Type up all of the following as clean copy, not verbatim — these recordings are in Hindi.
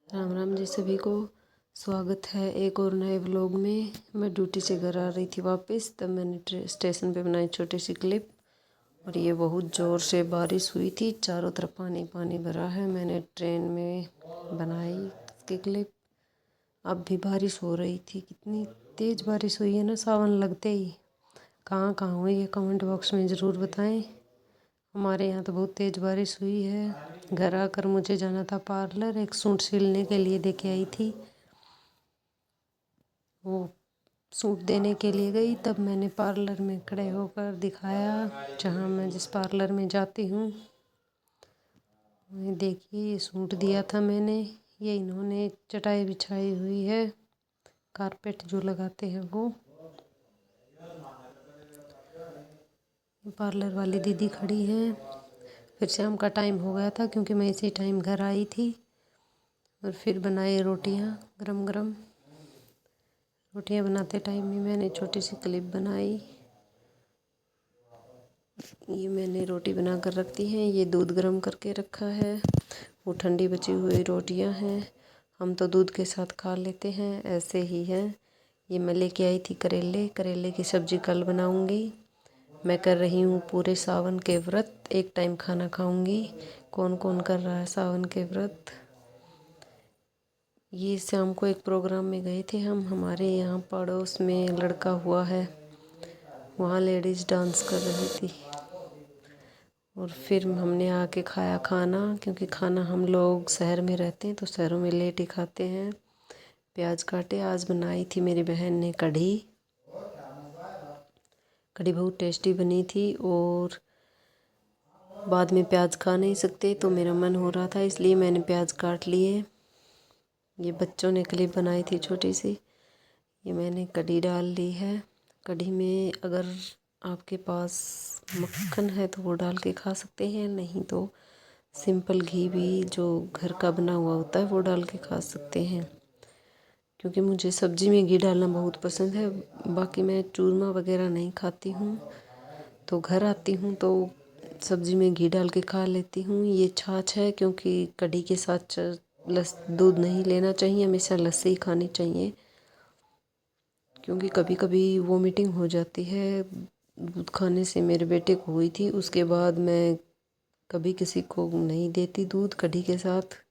राम राम जी सभी को। स्वागत है एक और नए व्लॉग में। मैं ड्यूटी से घर आ रही थी वापस, तब मैंने स्टेशन पे बनाई छोटी सी क्लिप। और ये बहुत ज़ोर से बारिश हुई थी, चारों तरफ पानी पानी भरा है। मैंने ट्रेन में बनाई इसकी क्लिप। अब भी बारिश हो रही थी, कितनी तेज़ बारिश हुई है ना सावन लगते ही। कहाँ कहाँ हुई है कमेंट बॉक्स में ज़रूर बताएं। हमारे यहाँ तो बहुत तेज़ बारिश हुई है। घर आकर मुझे जाना था पार्लर, एक सूट सिलने के लिए देके आई थी। वो सूट देने के लिए गई, तब मैंने पार्लर में खड़े होकर दिखाया जहाँ मैं जिस पार्लर में जाती हूँ। देखिए ये सूट दिया था मैंने, ये इन्होंने चटाई बिछाई हुई है, कारपेट जो लगाते हैं वो। पार्लर वाली दीदी खड़ी हैं। फिर शाम का टाइम हो गया था क्योंकि मैं इसी टाइम घर आई थी। और फिर बनाई रोटियां गरम गरम। रोटियां बनाते टाइम में मैंने छोटी सी क्लिप बनाई। ये मैंने रोटी बना कर रख दी है, ये दूध गरम करके रखा है, वो ठंडी बची हुई रोटियां हैं। हम तो दूध के साथ खा लेते हैं, ऐसे ही है। ये मैं लेके आई थी करेले की सब्ज़ी कल बनाऊंगी। मैं कर रही हूँ पूरे सावन के व्रत, एक टाइम खाना खाऊंगी। कौन कौन कर रहा है सावन के व्रत। ये शाम को एक प्रोग्राम में गए थे हम, हमारे यहाँ पड़ोस में लड़का हुआ है, वहाँ लेडीज़ डांस कर रही थी। और फिर हमने आके खाया खाना, क्योंकि खाना हम लोग शहर में रहते हैं तो शहरों में लेट ही खाते हैं। प्याज काटे, आज बनाई थी मेरी बहन ने कढ़ी। कढ़ी बहुत टेस्टी बनी थी। और बाद में प्याज खा नहीं सकते तो मेरा मन हो रहा था, इसलिए मैंने प्याज काट लिए। ये बच्चों ने क्लिप बनाई थी छोटी सी, ये मैंने कढ़ी डाल ली है। कढ़ी में अगर आपके पास मक्खन है तो वो डाल के खा सकते हैं, नहीं तो सिंपल घी भी जो घर का बना हुआ होता है वो डाल के खा सकते हैं। क्योंकि मुझे सब्ज़ी में घी डालना बहुत पसंद है, बाकी मैं चूरमा वगैरह नहीं खाती हूँ। तो घर आती हूँ तो सब्ज़ी में घी डाल के खा लेती हूँ। ये छाछ है, क्योंकि कढ़ी के साथ दूध नहीं लेना चाहिए, हमेशा लस्सी खानी चाहिए। क्योंकि कभी कभी वोमिटिंग हो जाती है दूध खाने से, मेरे बेटे को हुई थी। उसके बाद मैं कभी किसी को नहीं देती दूध कढ़ी के साथ।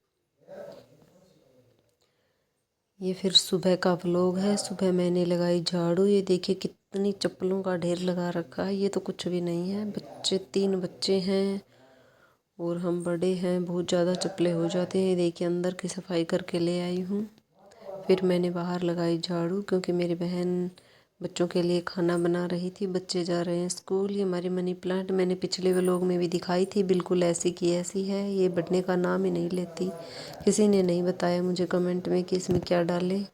ये फिर सुबह का व्लॉग है। सुबह मैंने लगाई झाड़ू, ये देखिए कितनी चप्पलों का ढेर लगा रखा है। ये तो कुछ भी नहीं है, बच्चे 3 बच्चे हैं और हम बड़े हैं, बहुत ज़्यादा चप्पलें हो जाते हैं। देखिए अंदर की सफाई करके ले आई हूँ। फिर मैंने बाहर लगाई झाड़ू, क्योंकि मेरी बहन बच्चों के लिए खाना बना रही थी। बच्चे जा रहे हैं स्कूल। ये हमारी मनी प्लांट मैंने पिछले व्लॉग में भी दिखाई थी, बिल्कुल ऐसी की ऐसी है। ये बढ़ने का नाम ही नहीं लेती। किसी ने नहीं बताया मुझे कमेंट में कि इसमें क्या डालें।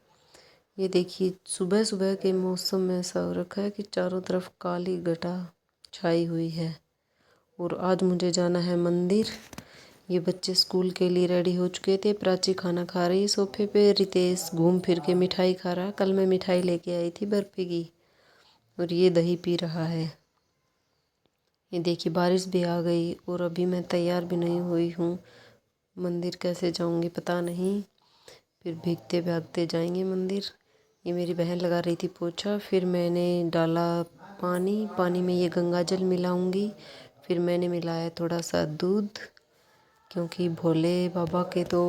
ये देखिए सुबह सुबह के मौसम में ऐसा हो रखा है कि चारों तरफ काली घटा छाई हुई है। और आज मुझे जाना है मंदिर। ये बच्चे स्कूल के लिए रेडी हो चुके थे। प्राची खाना खा रही है सोफे पे, रितेश घूम फिर के मिठाई खा रहा है। कल मैं मिठाई लेके आई थी बर्फी की। और ये दही पी रहा है। ये देखिए बारिश भी आ गई और अभी मैं तैयार भी नहीं हुई हूँ। मंदिर कैसे जाऊँगी पता नहीं, फिर भीगते भागते जाएंगे मंदिर। ये मेरी बहन लगा रही थी पोछा। फिर मैंने डाला पानी में ये गंगा जल मिलाऊंगी। फिर मैंने मिलाया थोड़ा सा दूध, क्योंकि भोले बाबा के तो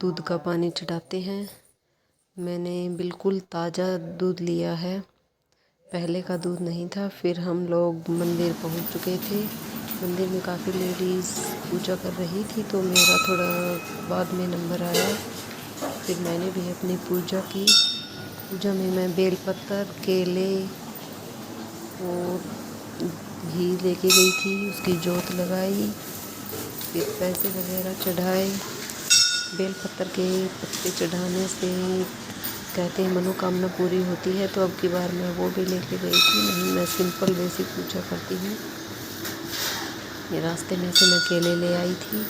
दूध का पानी चढ़ाते हैं। मैंने बिल्कुल ताज़ा दूध लिया है, पहले का दूध नहीं था। फिर हम लोग मंदिर पहुंच चुके थे। मंदिर में काफ़ी लेडीज़ पूजा कर रही थी, तो मेरा थोड़ा बाद में नंबर आया। फिर मैंने भी अपनी पूजा की। पूजा में मैं बेलपत्र, केले और घी लेके गई थी, उसकी जोत लगाई। फिर पैसे वगैरह चढ़ाए। बेलपत्र के पत्ते चढ़ाने से कहते हैं मनोकामना पूरी होती है, तो अब की बार मैं वो भी लेके गई थी। नहीं, मैं सिंपल वैसी पूजा करती हूँ। ये रास्ते में से मैं केले ले आई थी।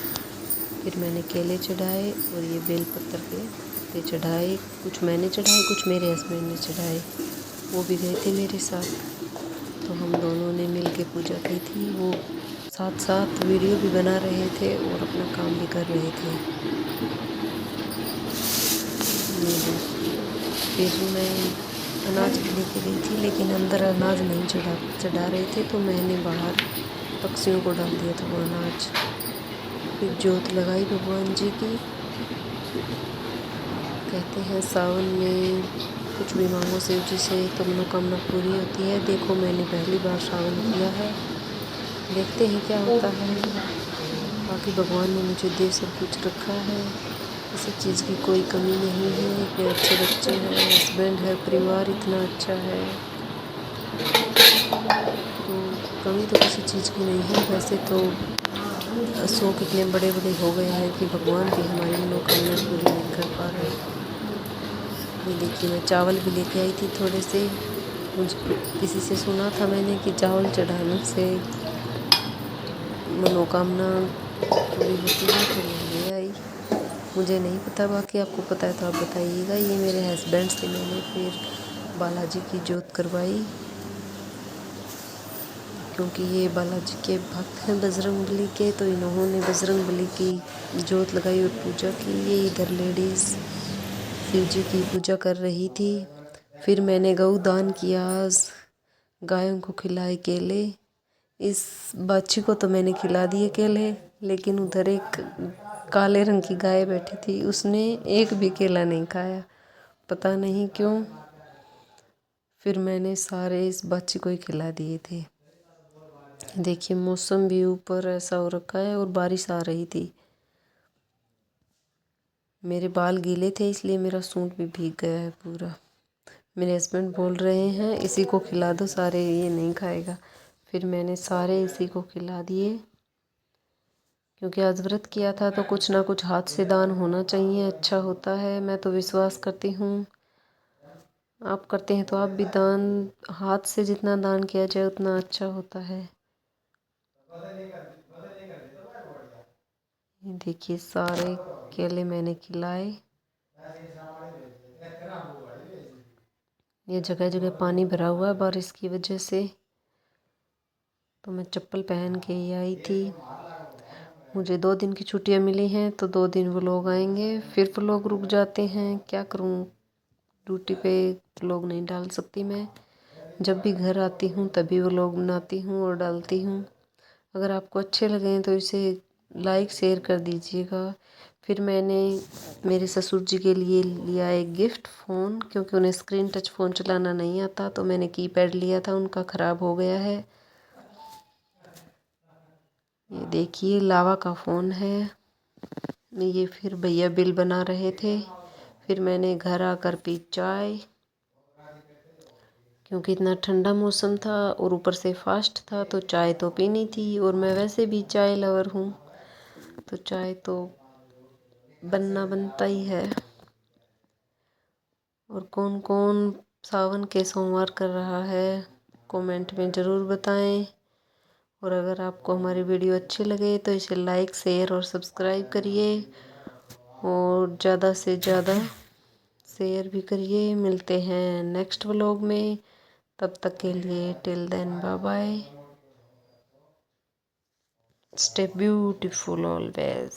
फिर मैंने केले चढ़ाए और ये बेलपत्र के पत्ते चढ़ाए। कुछ मैंने चढ़ाए, कुछ मेरे हस्बैंड ने चढ़ाए, वो भी गए थे मेरे साथ। तो हम दोनों ने मिल के पूजा की थी। वो साथ साथ वीडियो भी बना रहे थे और अपना काम भी कर रहे थे। ये ली। फिर मैं अनाज भी लेके गई थी, लेकिन अंदर अनाज नहीं चढ़ा रहे थे, तो मैंने बाहर पक्षियों को डाल दिया था वो अनाज। फिर जोत लगाई भगवान जी की। कहते हैं सावन में कुछ भी मांगो शिव जी से तो मनोकामना पूरी होती है। देखो मैंने पहली बार श्रावण किया है, देखते हैं क्या होता है। बाकी भगवान ने मुझे दे सब कुछ रखा है, किसी चीज़ की कोई कमी नहीं है। इतने अच्छे बच्चे हैं, हस्बैंड है, परिवार इतना अच्छा है, तो कमी तो किसी चीज़ की नहीं है। वैसे तो शौक इतने बड़े बड़े हो गए हैं कि भगवान भी हमारी मनोकामना पूरी नहीं कर पा रहे। ये देखिए मैं चावल भी लेके आई थी थोड़े से। मुझे किसी से सुना था मैंने कि चावल चढ़ाने से मनोकामना पूरी होती है, तो मैं ले आई। मुझे नहीं पता, बाकी आपको पता है तो आप बताइएगा। ये मेरे हस्बैंड से मैंने फिर बालाजी की जोत करवाई, क्योंकि ये बालाजी के भक्त हैं बजरंगबली के, तो इन्होंने बजरंगबली की जोत लगाई और पूजा की। ये इधर लेडीज़ शिव जी की पूजा कर रही थी। फिर मैंने गऊ दान किया, आज गायों को खिलाए केले। इस बच्ची को तो मैंने खिला दिए केले, लेकिन उधर एक काले रंग की गाय बैठी थी, उसने एक भी केला नहीं खाया, पता नहीं क्यों। फिर मैंने सारे इस बच्ची को ही खिला दिए थे। देखिए मौसम भी ऊपर ऐसा हो रखा है और बारिश आ रही थी। मेरे बाल गीले थे इसलिए मेरा सूट भी भीग गया है पूरा। मेरे हस्बैंड बोल रहे हैं इसी को खिला दो, सारे ये नहीं खाएगा। फिर मैंने सारे इसी को खिला दिए, क्योंकि आज व्रत किया था तो कुछ ना कुछ हाथ से दान होना चाहिए, अच्छा होता है। मैं तो विश्वास करती हूँ, आप करते हैं तो आप भी दान, हाथ से जितना दान किया जाए उतना अच्छा होता है। ये देखिए सारे केले मैंने खिलाए। ये जगह जगह पानी भरा हुआ है बारिश की वजह से, तो मैं चप्पल पहन के ही आई थी। मुझे 2 दिन की छुट्टियां मिली हैं, तो 2 दिन वो लोग आएंगे, फिर वो लोग रुक जाते हैं। क्या करूं, ड्यूटी पे लोग नहीं डाल सकती मैं। जब भी घर आती हूँ तभी वो लोग बनाती हूँ और डालती हूँ। अगर आपको अच्छे लगें तो इसे लाइक शेयर कर दीजिएगा। फिर मैंने मेरे ससुर जी के लिए लिया एक गिफ्ट फ़ोन, क्योंकि उन्हें स्क्रीन टच फ़ोन चलाना नहीं आता, तो मैंने कीपैड लिया था, उनका ख़राब हो गया है। ये देखिए लावा का फ़ोन है। ये फिर भैया बिल बना रहे थे। फिर मैंने घर आकर पी चाय, क्योंकि इतना ठंडा मौसम था और ऊपर से फास्ट था, तो चाय तो पीनी थी। और मैं वैसे भी चाय लवर हूँ, तो चाय तो बनता ही है। और कौन कौन सावन के सोमवार कर रहा है कमेंट में ज़रूर बताएं। और अगर आपको हमारी वीडियो अच्छी लगे तो इसे लाइक शेयर और सब्सक्राइब करिए, और ज़्यादा से ज़्यादा शेयर भी करिए। मिलते हैं नेक्स्ट व्लॉग में, तब तक के लिए till then bye bye, stay beautiful always.